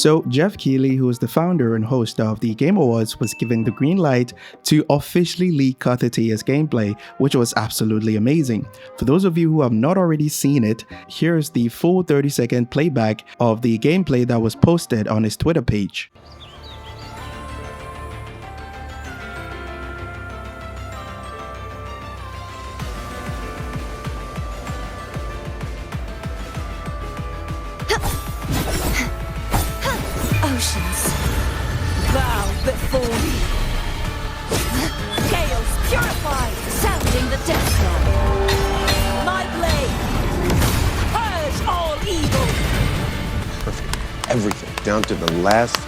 So Jeff Keighley, who is the founder and host of the Game Awards, was given the green light to officially leak Cartethyia's gameplay, which was absolutely amazing. For those of you who have not already seen it, here's the full 30-second playback of the gameplay that was posted on his Twitter page. Oceans bow before me. Chaos purified, sounding the death knell. My blade, purge all evil. Perfect. Everything, down to the last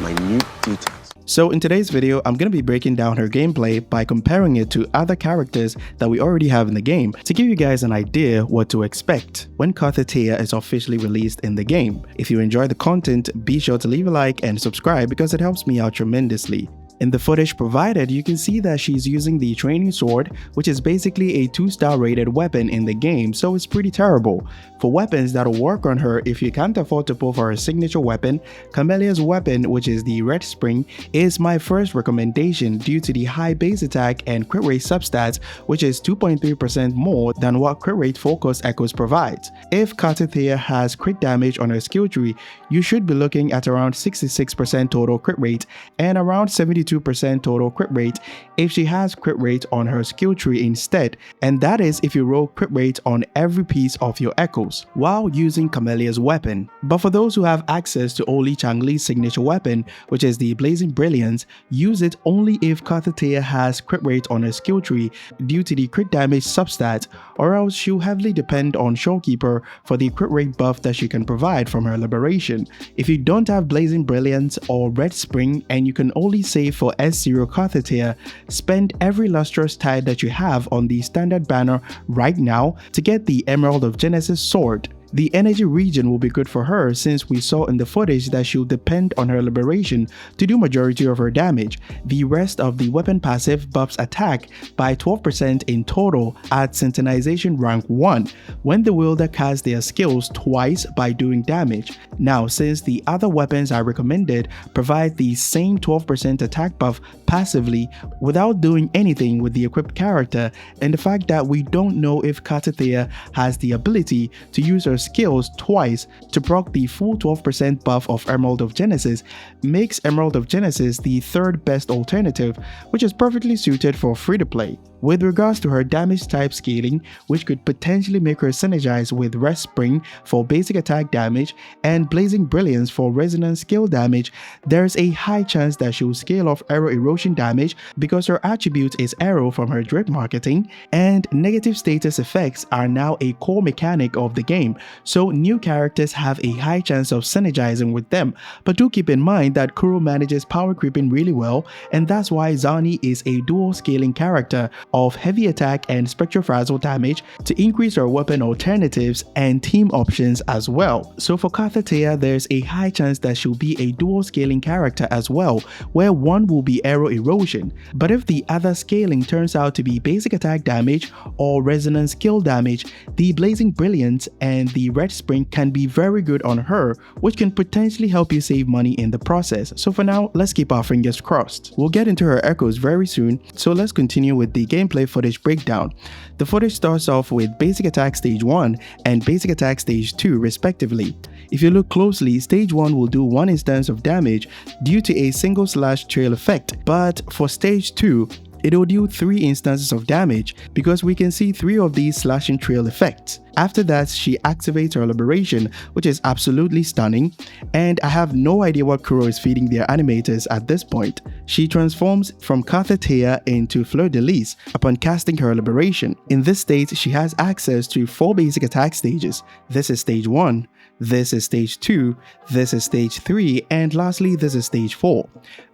minute details. So in today's video, I'm going to be breaking down her gameplay by comparing it to other characters that we already have in the game to give you guys an idea what to expect when Cartethyia is officially released in the game. If you enjoy the content, be sure to leave a like and subscribe because it helps me out tremendously. In the footage provided, you can see that she's using the training sword, which is basically a 2-star rated weapon in the game, so it's pretty terrible. For weapons that'll work on her if you can't afford to pull for her signature weapon, Camellia's weapon, which is the red spring, is my first recommendation due to the high base attack and crit rate substats, which is 2.3% more than what crit rate Focus Echoes provides. If Cartethyia has crit damage on her skill tree, you should be looking at around 66% total crit rate and around 72% total crit rate if she has crit rate on her skill tree instead, and that is if you roll crit rate on every piece of your echoes while using Camellia's weapon. But for those who have access to only Changli's signature weapon, which is the Blazing Brilliance, use it only if Cartethyia has crit rate on her skill tree due to the crit damage substat, or else she'll heavily depend on Showkeeper for the crit rate buff that she can provide from her liberation. If you don't have Blazing Brilliance or Red Spring and you can only save for S0 Cartethyia, spend every lustrous tile that you have on the standard banner right now to get the Emerald of Genesis sword. The energy region will be good for her since we saw in the footage that she'll depend on her liberation to do majority of her damage. The rest of the weapon passive buffs attack by 12% in total at Synchronization rank 1 when the wielder casts their skills twice by doing damage. Now, since the other weapons I recommended provide the same 12% attack buff passively without doing anything with the equipped character, and the fact that we don't know if Cartethyia has the ability to use her skills twice to proc the full 12% buff of Emerald of Genesis makes Emerald of Genesis the third best alternative, which is perfectly suited for free-to-play. With regards to her damage type scaling, which could potentially make her synergize with Red Spring for basic attack damage and Blazing Brilliance for resonance skill damage, there's a high chance that she'll scale off arrow erosion damage because her attribute is arrow from her drip marketing, and negative status effects are now a core mechanic of the game, so new characters have a high chance of synergizing with them. But do keep in mind that Kuro manages power creeping really well, and that's why Zani is a dual scaling character of heavy attack and spectrofrazzle damage to increase her weapon alternatives and team options as well. So for Cartethyia, there's a high chance that she'll be a dual scaling character as well, where one will be arrow erosion, but if the other scaling turns out to be basic attack damage or resonance skill damage, the Blazing Brilliance and the Red Spring can be very good on her, which can potentially help you save money in the process. So for now, let's keep our fingers crossed. We'll get into her echoes very soon, so let's continue with the gameplay footage breakdown. The footage starts off with basic attack stage 1 and basic attack stage 2 respectively. If you look closely, stage 1 will do 1 instance of damage due to a single slash trail effect, but for stage 2, it will do 3 instances of damage because we can see 3 of these slashing trail effects. After that, she activates her liberation, which is absolutely stunning, and I have no idea what Kuro is feeding their animators at this point. She transforms from Cartethyia into Fleur de Lis upon casting her liberation. In this state, she has access to 4 basic attack stages. This is stage 1, this is stage 2, this is stage 3, and lastly this is stage 4.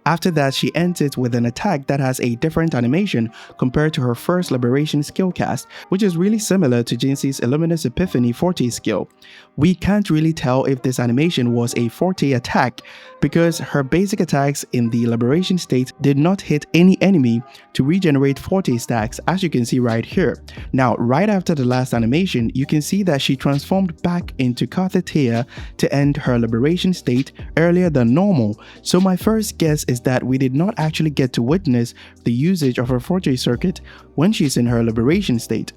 After that, she ends it with an attack that has a different animation compared to her first liberation skill cast, which is really similar to Jinxi's Illuminous Epiphany Forte skill. We can't really tell if this animation was a Forte attack because her basic attacks in the liberation state did not hit any enemy to regenerate Forte stacks, as you can see right here. Now, right after the last animation, you can see that she transformed back into Cartethyia Cartethyia to end her liberation state earlier than normal. So my first guess is that we did not actually get to witness the usage of her forgery circuit when she's in her liberation state.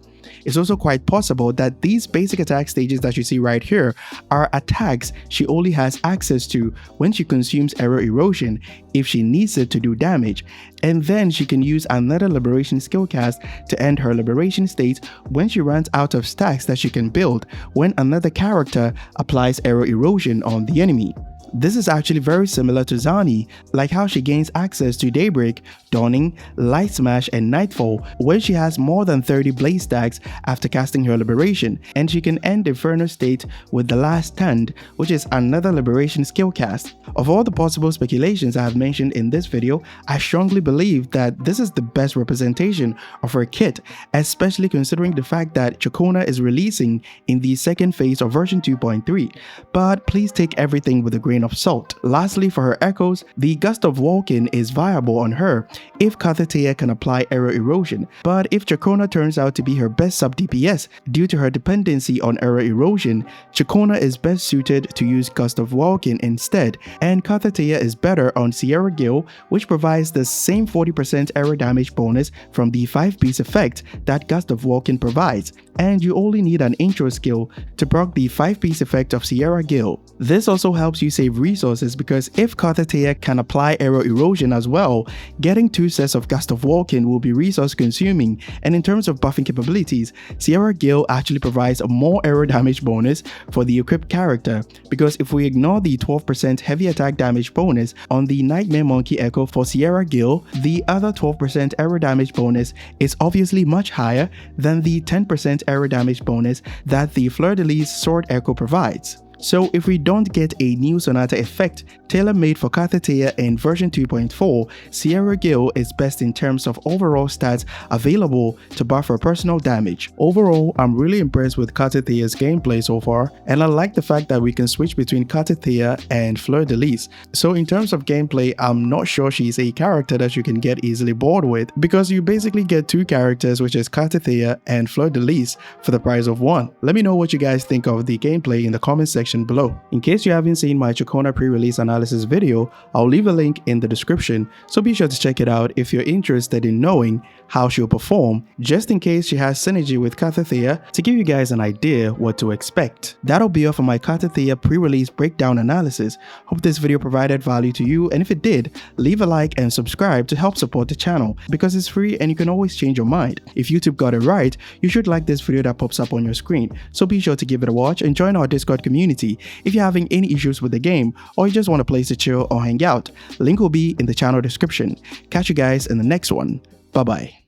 It's also quite possible that these basic attack stages that you see right here are attacks she only has access to when she consumes error erosion if she needs it to do damage, and then she can use another liberation skill cast to end her liberation state when she runs out of stacks that she can build when another character applies error erosion on the enemy. This is actually very similar to Zani, like how she gains access to Daybreak, Dawning, Light Smash, and Nightfall when she has more than 30 blaze stacks after casting her liberation, and she can end Inferno state with the Last Stand, which is another liberation skill cast. Of all the possible speculations I have mentioned in this video, I strongly believe that this is the best representation of her kit, especially considering the fact that Ciaconna is releasing in the second phase of version 2.3, but please take everything with a grain of salt. Lastly, for her echoes, the Gust of Walking is viable on her if Cartethyia can apply error erosion, but if Ciaconna turns out to be her best sub DPS due to her dependency on error erosion, Ciaconna is best suited to use Gust of Walking instead, and Cartethyia is better on Sierra Gil, which provides the same 40% error damage bonus from the 5-piece effect that Gust of Walking provides, and you only need an intro skill to proc the 5-piece effect of Sierra Gil. This also helps you save resources because if Cartethyia can apply error erosion as well, getting 2 sets of Gust of Walking will be resource consuming, and in terms of buffing capabilities, Sierra Gil actually provides a more error damage bonus for the equipped character, because if we ignore the 12% heavy attack damage bonus on the Nightmare Monkey Echo for Sierra Gil, the other 12% error damage bonus is obviously much higher than the 10% error damage bonus that the Fleur-de-Lis Sword Echo provides. So if we don't get a new Sonata effect tailor-made for Cartethyia in version 2.4, Sierra Gil is best in terms of overall stats available to buff her personal damage. Overall, I'm really impressed with Cartethyia's gameplay so far, and I like the fact that we can switch between Cartethyia and Fleur-de-Lis. So in terms of gameplay, I'm not sure she's a character that you can get easily bored with, because you basically get 2 characters, which is Cartethyia and Fleur-de-Lis, for the price of 1. Let me know what you guys think of the gameplay in the comment section below. In case you haven't seen my Ciaconna pre-release analysis video, I'll leave a link in the description, so be sure to check it out if you're interested in knowing how she'll perform, just in case she has synergy with Cartethyia, to give you guys an idea what to expect. That'll be all for my Cartethyia pre-release breakdown analysis. Hope this video provided value to you, and if it did, leave a like and subscribe to help support the channel, because it's free and you can always change your mind. If YouTube got it right, you should like this video that pops up on your screen, so be sure to give it a watch and join our Discord community if you're having any issues with the game or you just want a place to chill or hang out. Link will be in the channel description. Catch you guys in the next one. Bye bye.